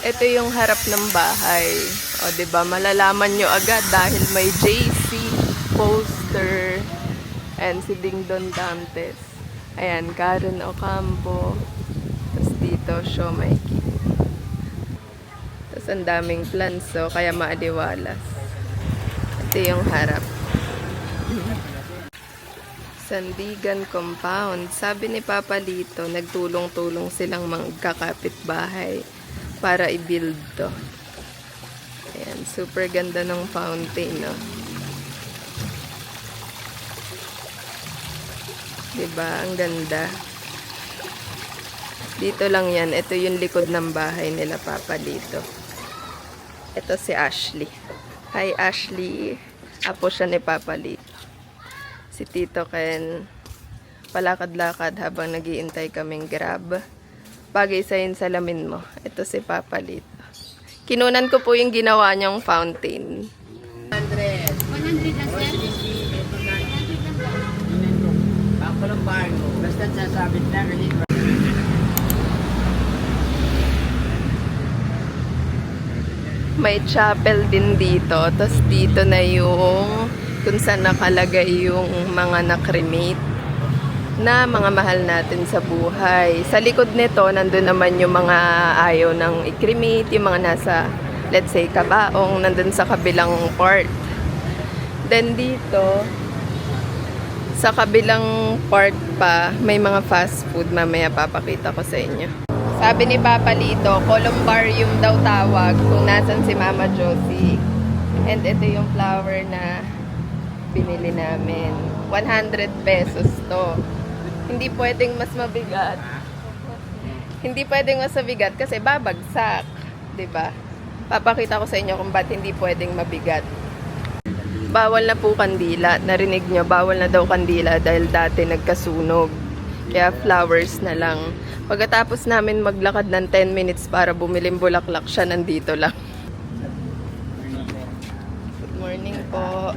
Ito yung harap ng bahay. O, diba? Malalaman nyo agad dahil may JC poster. And si Dingdon Dantes. Ayan, Karen Ocampo. Tapos dito, Shaw Mikey. Tapos ang daming plants, so kaya maaliwalas. Ito yung harap. Sandigan Compound. Sabi ni Papa Lito, nagtulong-tulong silang magkakapit-bahay para i-build to. Ayan, super ganda ng fountain, no? Diba? Ang ganda. Dito lang yan. Ito yung likod ng bahay nila Papa Lito. Ito si Ashley. Hi Ashley. Apo siya ni Papa Lito. Si Tito Ken. Palakad-lakad habang nagiintay kaming Grab. Bagay sa yung salamin mo. Ito si Papa Lito. Kinunan ko po yung ginawa niyang fountain. 100 lang, sir. Ako lang bago. Basta sasabit na ganito. May chapel din dito. Tapos dito na yung kung saan nakalagay yung mga nakremate na mga mahal natin sa buhay. Sa likod nito, nandun naman yung mga ayaw ng i-cremate, yung mga nasa, let's say, kabaong, nandun sa kabilang part. Then dito, sa kabilang part pa, may mga fast food. Mamaya papakita ko sa inyo. Sabi ni Papa Lito, columbarium daw tawag kung nasan si Mama Josie. And ito yung flower na binili namin. 100 pesos to. Hindi pwedeng mas mabigat. Hindi pwedeng mas mabigat kasi babagsak. 'Di ba? Papakita ko sa inyo kung ba't hindi pwedeng mabigat. Bawal na po kandila. Narinig nyo, bawal na daw kandila dahil dati nagkasunog. Kaya flowers na lang. Pagkatapos namin maglakad ng 10 minutes para bumiling bulaklak siya, nandito lang. Good morning po.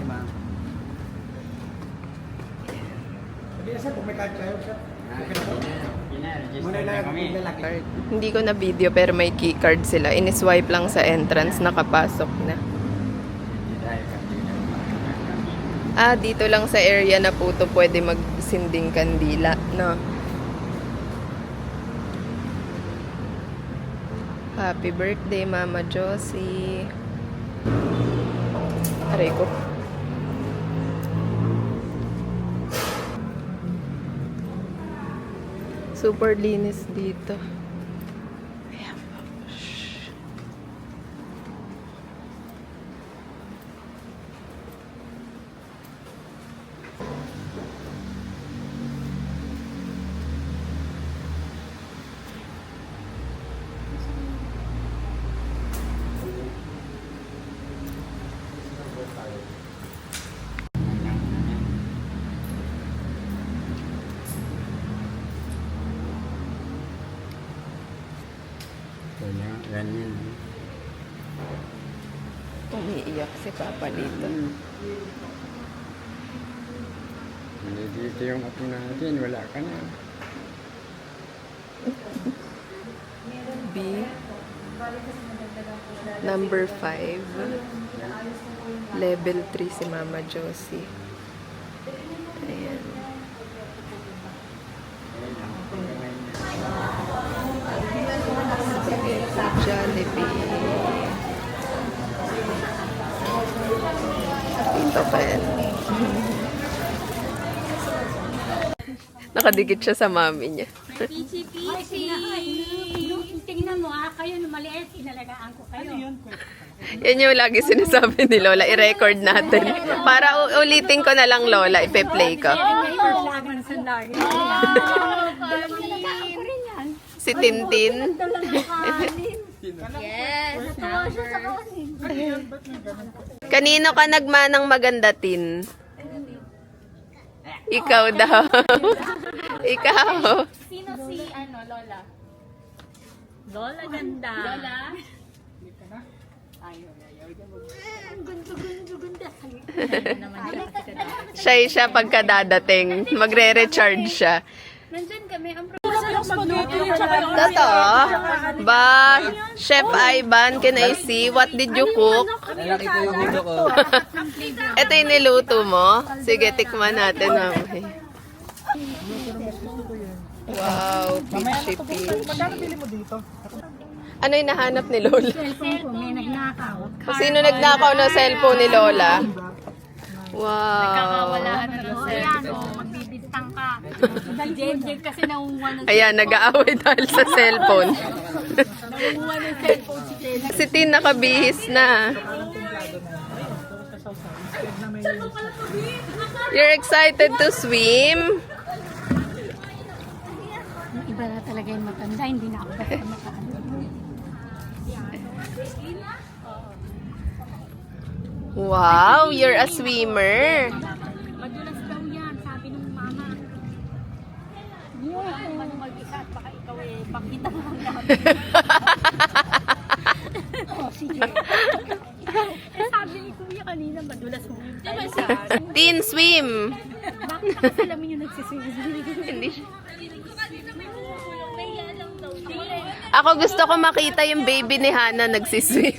Card. Hindi ko na video pero may key card sila. Iniswipe lang sa entrance, nakapasok na. Dito lang sa area na po to pwede magsinding kandila, no? Happy birthday, Mama Josie. Aray ko. Super linis dito. Ayan. Shhh. Ganyan. Umiiyak si Papa Lito. Hindi dito yung apo natin. Wala ka na. B. Number 5. Level 3 si Mama Josie. Ayan. Jollibee. Tito Ken. Nakadikit siya sa mami niya. Pichi-pichi! Tingnan mo kayo na maliit, inalagaan ko kayo. Yan yung lagi sinasabi ni Lola. I-record natin. Para ulitin ko na lang, Lola. Ipe-play ko. Si Tintin. Yes! Kanino ka nagmanang maganda, Tin? Ikaw daw. Ikaw. Sino si, Lola? Lola ganda. Lola? Ganda. Siya pagkadadating. Magre-recharge siya. Nandyan kami. Ang Totoo? Ba, Chef Ivan, can I see? What did you cook? Lalaki po yung hulo ko. Ito yung niluto mo? Sige, tikman natin. Mamay. Wow, peachy peach. Ano yung nahanap ni Lola? Cellphone ko, may nagnakaw. Sino nagnakaw ng cellphone ni Lola? Wow. O, ayan, o, magbibintang ka. Jen kasi nauuwa ng Ayan, nag-aaway dahil sa cellphone. cellphone si Jen. Si Tin nakabihis na. You're excited to swim? Iba na talaga yung matanda, hindi na ako basta makaano. Wow, you're a swimmer. Madulas daw yan, sabi nung mama. Yun, mag-isa at baka ikaw pakita mo lang namin. Sige. Sabi ni Kuya kanina, madulas mo. Tin, swim. Bakit nakasalamin yung nagsiswim? Hindi siya. Ako gusto ko makita yung baby ni Hana nagsiswim.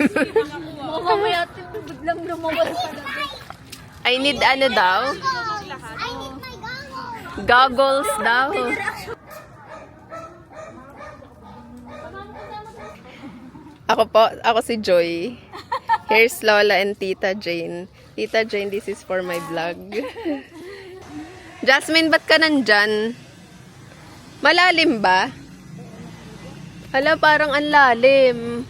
Mamaya biglang lumabas pa na. I need ano daw? Goggles daw. Ako si Joy. Here's Lola and Tita Jane. Tita Jane, this is for my vlog. Jasmine, ba't ka nandyan? Malalim ba? Hala, parang ang lalim.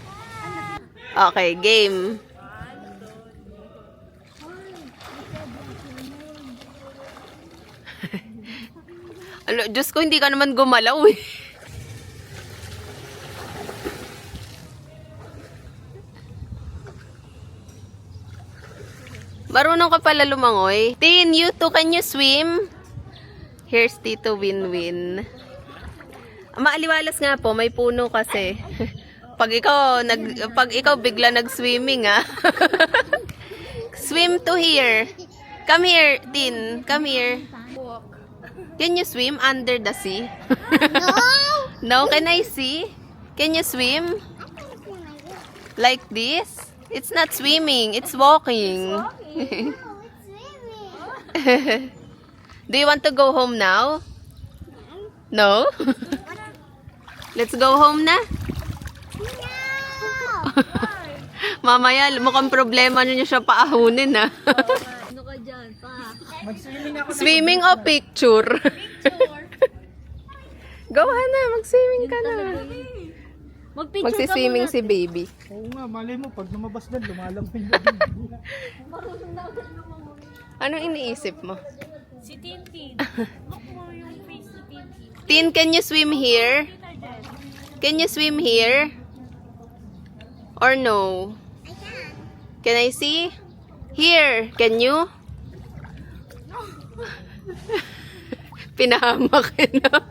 Okay, game. Ano, Diyos ko, hindi ka naman gumalaw eh. Marunong ka pala lumangoy. Tin, you too, can you swim? Here's Tito Winwin. Maaliwalas nga po, may puno kasi. Pag ikaw bigla nag-swimming ah. Swim to here. Come here, Tin. Come here. Can you swim under the sea? No, can I see? Can you swim? Like this? It's not swimming, it's walking. Do you want to go home now? No? Let's go home na. Mamaya, mukhang problema nyo siya paahunin ha. Ano ka dyan, pa? Swimming o picture? Go na, mag-swimming ka na. Magsiswimming si baby. Oo nga, malay mo, pag lumabas na, lumalamay na. Anong iniisip mo? Si Tintin. Look mo yung face ni Tintin. Tin, can you swim here? Can you swim here? Or no? Can I see? Here, can you? Pinahamak na.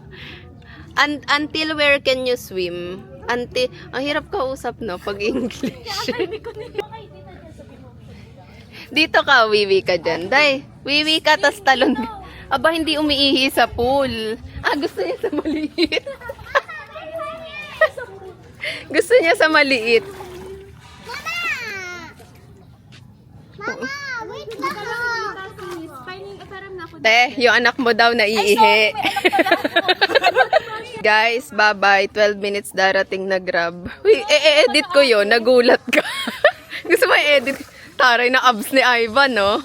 Until where can you swim? Until, ang hirap kausap no, pag English. Dito ka, wiwi ka dyan. Day, wiwi ka, tas talon. Aba, hindi umiihi sa pool. Ah, gusto niya sa maliit. Gusto niya sa maliit. Te, yung anak mo daw naiihi. Guys, bye-bye. 12 minutes darating na Grab. Uy, edit ko yun. Nagulat ka. Gusto mo i-edit? Taray na abs ni Ivan, no?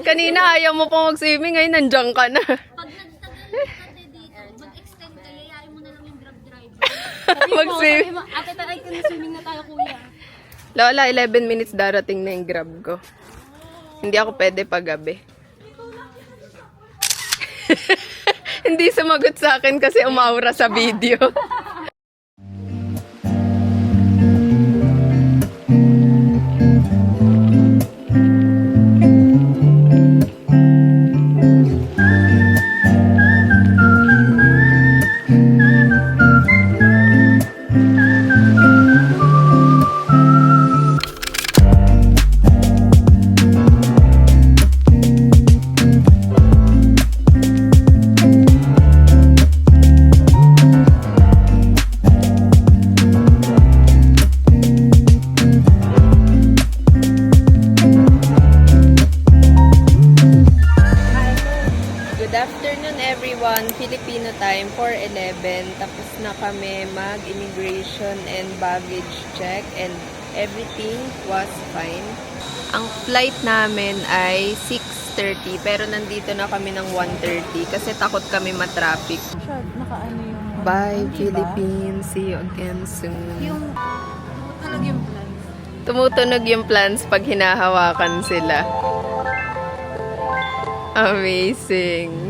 Kanina ayaw mo pa mag-swimming. Ngayon, nandiyan ka na. Pag nagtagal ka dito, mag-extend ka, yayain mo na lang yung Grab driver. Mag-swimming. Ate, taray ka na swimming na tayo, kuya. Lola, 11 minutes darating na yung Grab ko. Hindi ako pwede paggabi. Hindi sumagot sa akin kasi umaura sa video. afternoon everyone, Filipino time, 4:11. Tapos na kami mag-immigration and baggage check and everything was fine. Ang flight namin ay 6:30 pero nandito na kami ng 1:30 kasi takot kami matraffic. Siya, nakaano yung... Bye diba? Philippines, see you again soon. Yung... Talaga yung plan. Tumutunog yung plants pag hinahawakan sila. Amazing.